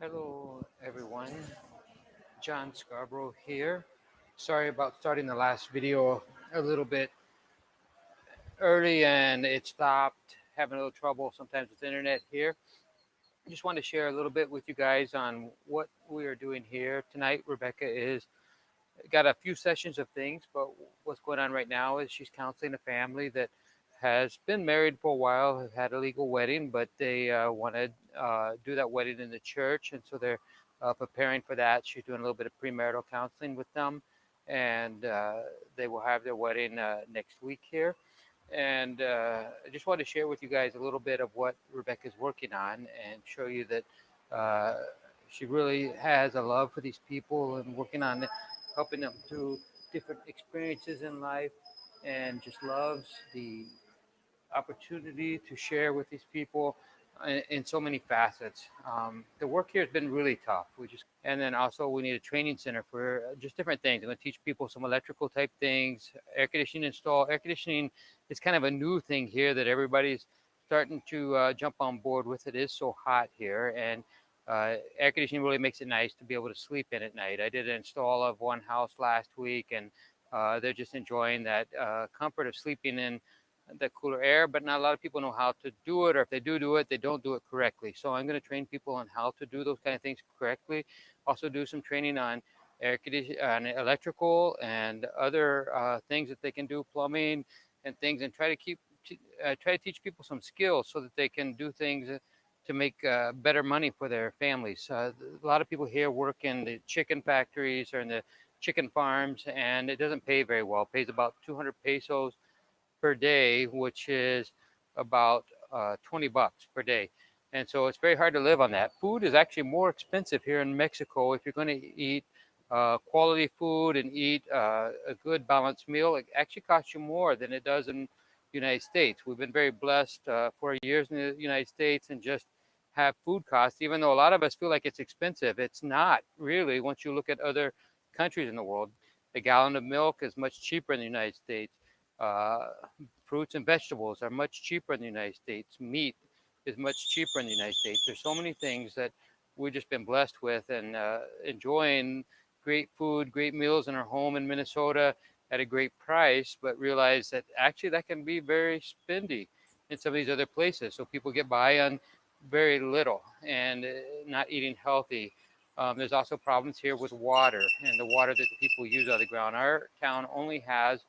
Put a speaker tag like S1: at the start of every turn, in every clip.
S1: Hello, everyone. John Scarborough here. Sorry about starting the last video a little bit early and it stopped. Having a little trouble sometimes with the internet here. I just wanted to share a little bit with you guys on what we are doing here tonight. Rebecca is got a few sessions of things, but what's going on right now is she's counseling a family that has been married for a while, have had a legal wedding, but they want to do that wedding in the church, and so they're preparing for that. She's doing a little bit of premarital counseling with them, and they will have their wedding next week here. And I just wanted to share with you guys a little bit of what Rebecca's working on and show you that uh, she really has a love for these people and working on helping them through different experiences in life and just loves the opportunity to share with these people in so many facets. The work here has been really tough. And then also we need a training center for just different things. I'm going to teach people some electrical type things, air conditioning install. Air conditioning is kind of a new thing here that everybody's starting to jump on board with. It is so hot here, and air conditioning really makes it nice to be able to sleep in at night. I did an install of one house last week, and they're just enjoying that comfort of sleeping in the cooler air, but not a lot of people know how to do it, or if they do it, they don't do it correctly. So I'm going to train people on how to do those kind of things correctly. Also do some training on air conditioning, on electrical and other things that they can do, plumbing and things, and try to teach people some skills so that they can do things to make better money for their families. A lot of people here work in the chicken factories or in the chicken farms, and it doesn't pay very well. It pays about 200 pesos per day, which is about $20 per day. And so it's very hard to live on that. Food is actually more expensive here in Mexico. If you're going to eat quality food and eat a good balanced meal, it actually costs you more than it does in the United States. We've been very blessed for years in the United States and just have food costs, even though a lot of us feel like it's expensive. It's not really once you look at other countries in the world. A gallon of milk is much cheaper in the United States. Uh, Fruits and vegetables are much cheaper in the United States. Meat is much cheaper in the United States. There's so many things that we've just been blessed with, and enjoying great food, great meals in our home in Minnesota at a great price, but realize that actually that can be very spendy in some of these other places. So people get by on very little and not eating healthy. There's also problems here with water and the water that the people use out of the ground. Our town only has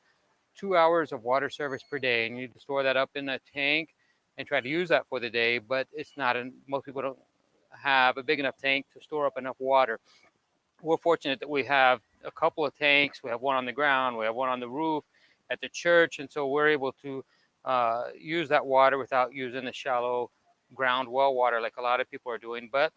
S1: 2 hours of water service per day, and you need to store that up in a tank and try to use that for the day. But it's not, most people don't have a big enough tank to store up enough water. We're fortunate that we have a couple of tanks. We have one on the ground, we have one on the roof at the church, and so we're able to use that water without using the shallow ground well water like a lot of people are doing. But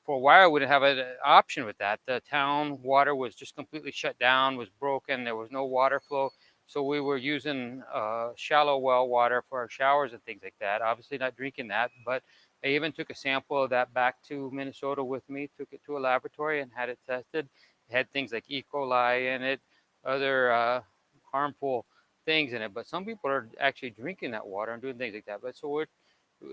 S1: for a while, we didn't have an option with that. The town water was just completely shut down, was broken. There was no water flow. So we were using shallow well water for our showers and things like that. Obviously, not drinking that, but I even took a sample of that back to Minnesota with me, took it to a laboratory and had it tested. It had things like E. coli in it, other harmful things in it. But some people are actually drinking that water and doing things like that. But so we're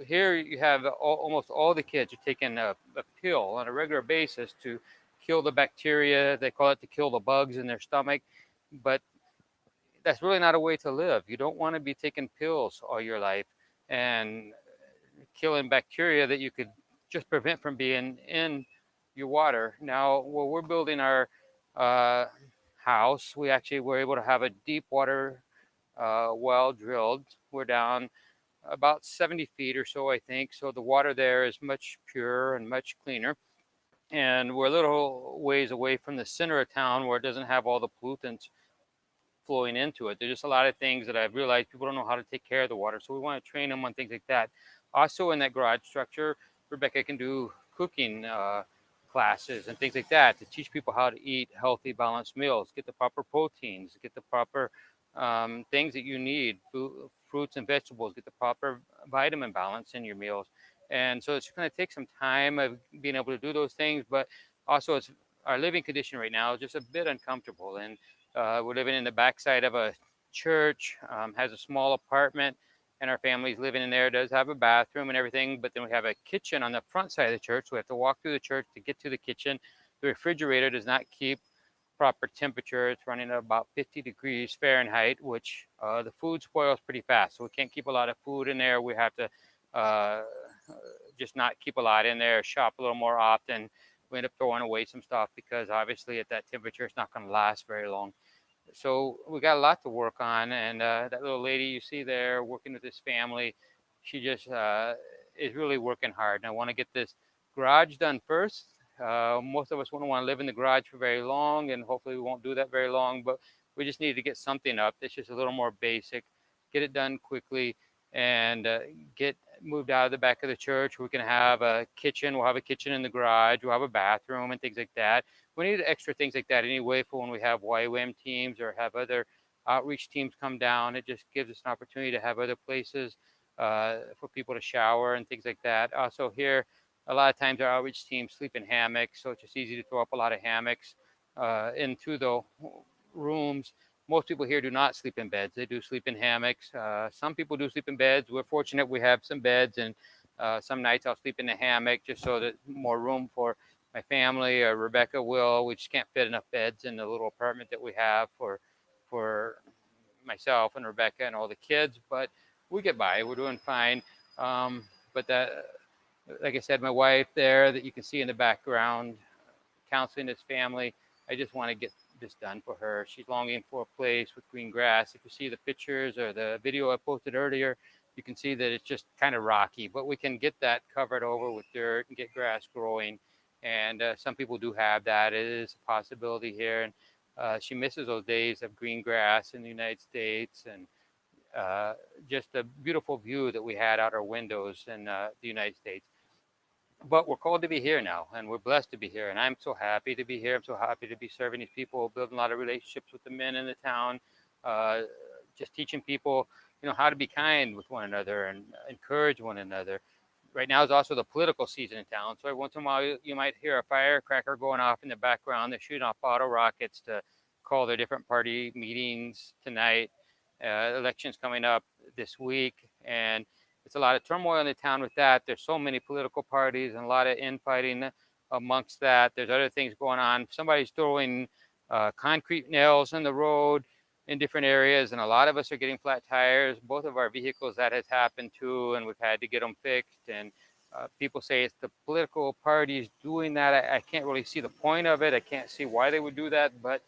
S1: here. You have almost all the kids are taking a pill on a regular basis to kill the bacteria. They call it to kill the bugs in their stomach, but that's really not a way to live. You don't want to be taking pills all your life and killing bacteria that you could just prevent from being in your water. Now, where we're building our uh, house, we actually were able to have a deep water well drilled. We're down about 70 feet or so, I think. So the water there is much purer and much cleaner. And we're a little ways away from the center of town where it doesn't have all the pollutants flowing into it. There's just a lot of things that I've realized people don't know how to take care of the water. So we want to train them on things like that. Also, in that garage structure, Rebecca can do cooking classes and things like that to teach people how to eat healthy, balanced meals, get the proper proteins, get the proper things that you need, fruits and vegetables, get the proper vitamin balance in your meals. And so it's going to take some time of being able to do those things, but also it's our living condition right now is just a bit uncomfortable. And we're living in the backside of a church, has a small apartment, and our family's living in there. It does have a bathroom and everything, but then we have a kitchen on the front side of the church. So we have to walk through the church to get to the kitchen. The refrigerator does not keep proper temperature. It's running at about 50 degrees Fahrenheit, which the food spoils pretty fast. So we can't keep a lot of food in there. We have to uh, just not keep a lot in there, shop a little more often. We end up throwing away some stuff because obviously at that temperature, it's not going to last very long. So we got a lot to work on. And that little lady you see there working with this family, she just is really working hard. And I want to get this garage done first. Most of us wouldn't want to live in the garage for very long, and hopefully we won't do that very long, but we just need to get something up that's just a little more basic, get it done quickly, and get moved out of the back of the church. We can have a kitchen. We'll have a kitchen in the garage. We'll have a bathroom and things like that. We need extra things like that anyway for when we have YWAM teams or have other outreach teams come down. It just gives us an opportunity to have other places for people to shower and things like that. Also here, a lot of times our outreach teams sleep in hammocks, so it's just easy to throw up a lot of hammocks into the rooms. Most people here do not sleep in beds. They do sleep in hammocks. Some people do sleep in beds. We're fortunate we have some beds, and some nights I'll sleep in a hammock just so that more room for my family or Rebecca will. We just can't fit enough beds in the little apartment that we have for myself and Rebecca and all the kids, but we get by. We're doing fine. But that, like I said, my wife there that you can see in the background, counseling this family. I just want to get this done for her. She's longing for a place with green grass. If you see the pictures or the video I posted earlier, you can see that it's just kind of rocky, but we can get that covered over with dirt and get grass growing. And some people do have that. It is a possibility here. And she misses those days of green grass in the United States and just a beautiful view that we had out our windows in the United States. But we're called to be here now, and we're blessed to be here. And I'm so happy to be here. I'm so happy to be serving these people, building a lot of relationships with the men in the town, uh, just teaching people, how to be kind with one another and encourage one another. Right now is also the political season in town, so every once in a while you might hear a firecracker going off in the background. They're shooting off bottle rockets to call their different party meetings tonight. Elections coming up this week, and it's a lot of turmoil in the town with that. There's so many political parties and a lot of infighting amongst that. There's other things going on. Somebody's throwing concrete nails in the road in different areas, and a lot of us are getting flat tires. Both of our vehicles that has happened to, and we've had to get them fixed. And people say it's the political parties doing that. I can't really see the point of it. I can't see why they would do that, but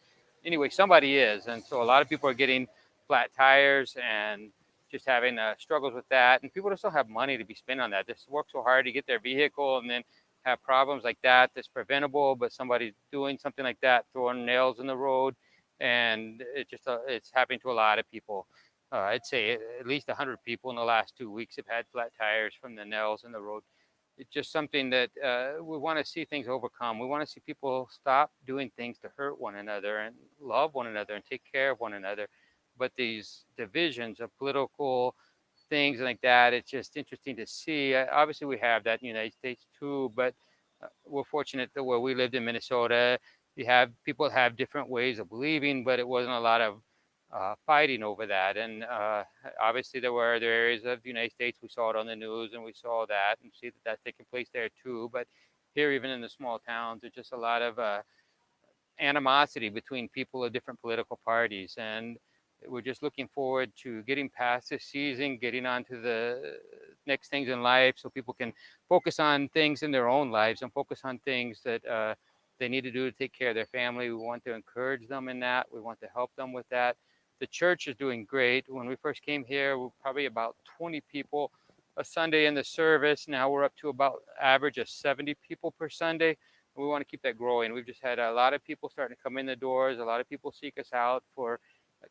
S1: anyway, somebody is. And so a lot of people are getting flat tires and just having struggles with that. And people just don't have money to be spent on that. Just work so hard to get their vehicle and then have problems like that that's preventable, but somebody's doing something like that, throwing nails in the road. And it's happening to a lot of people. I'd say at least 100 people in the last 2 weeks have had flat tires from the nails in the road. It's just something that we want to see things overcome. We want to see people stop doing things to hurt one another and love one another and take care of one another. But these divisions of political things like that, it's just interesting to see. Obviously, we have that in the United States too, but we're fortunate that where we lived in Minnesota, you have people have different ways of believing, but it wasn't a lot of fighting over that. And obviously, there were other areas of the United States. We saw it on the news, and we saw that and see that that's taking place there too. But here, even in the small towns, there's just a lot of animosity between people of different political parties. And we're just looking forward to getting past this season, getting on to the next things in life so people can focus on things in their own lives and focus on things that they need to do to take care of their family. We want to encourage them in that. We want to help them with that. The church is doing great. When we first came here, we were probably about 20 people a Sunday in the service. Now we're up to about average of 70 people per Sunday. We want to keep that growing. We've just had a lot of people starting to come in the doors. A lot of people seek us out for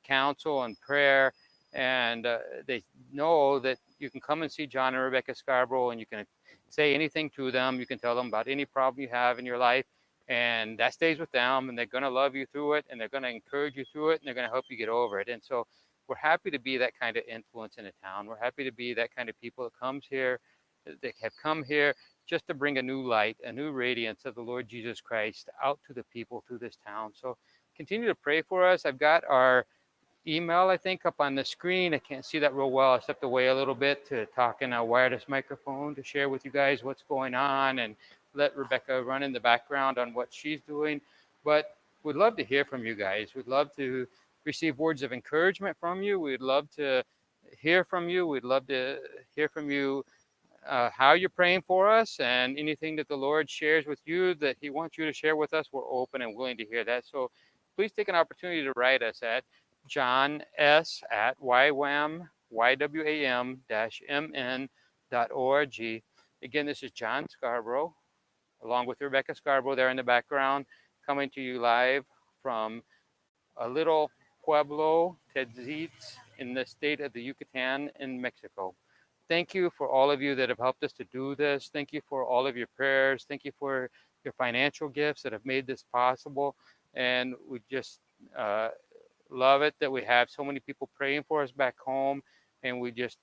S1: counsel and prayer, and they know that you can come and see John and Rebecca Scarborough, and you can say anything to them. You can tell them about any problem you have in your life, and that stays with them, and they're going to love you through it, and they're going to encourage you through it, and they're going to help you get over it. And so we're happy to be that kind of influence in a town. We're happy to be that kind of people that comes here, that have come here just to bring a new light, a new radiance of the Lord Jesus Christ out to the people through this town. So continue to pray for us. I've got our email, I think, up on the screen. I can't see that real well. I stepped away a little bit to talk in a wireless microphone to share with you guys what's going on and let Rebecca run in the background on what she's doing. But we'd love to hear from you guys. We'd love to receive words of encouragement from you. We'd love to hear from you. We'd love to hear from you how you're praying for us and anything that the Lord shares with you that He wants you to share with us. We're open and willing to hear that. So please take an opportunity to write us at johns@ywam-mn.org. Again, this is John Scarborough, along with Rebecca Scarborough there in the background, coming to you live from a little pueblo, Tetzitz, in the state of the Yucatan in Mexico. Thank you for all of you that have helped us to do this. Thank you for all of your prayers. Thank you for your financial gifts that have made this possible. And we just love it that we have so many people praying for us back home. And we just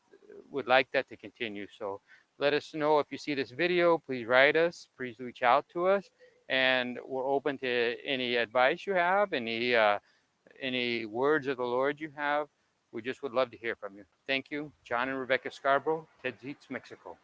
S1: would like that to continue. So let us know if you see this video. Please write us. Please reach out to us. And we're open to any advice you have, any words of the Lord you have. We just would love to hear from you. Thank you. John and Rebecca Scarborough, Ted Zietz, Mexico.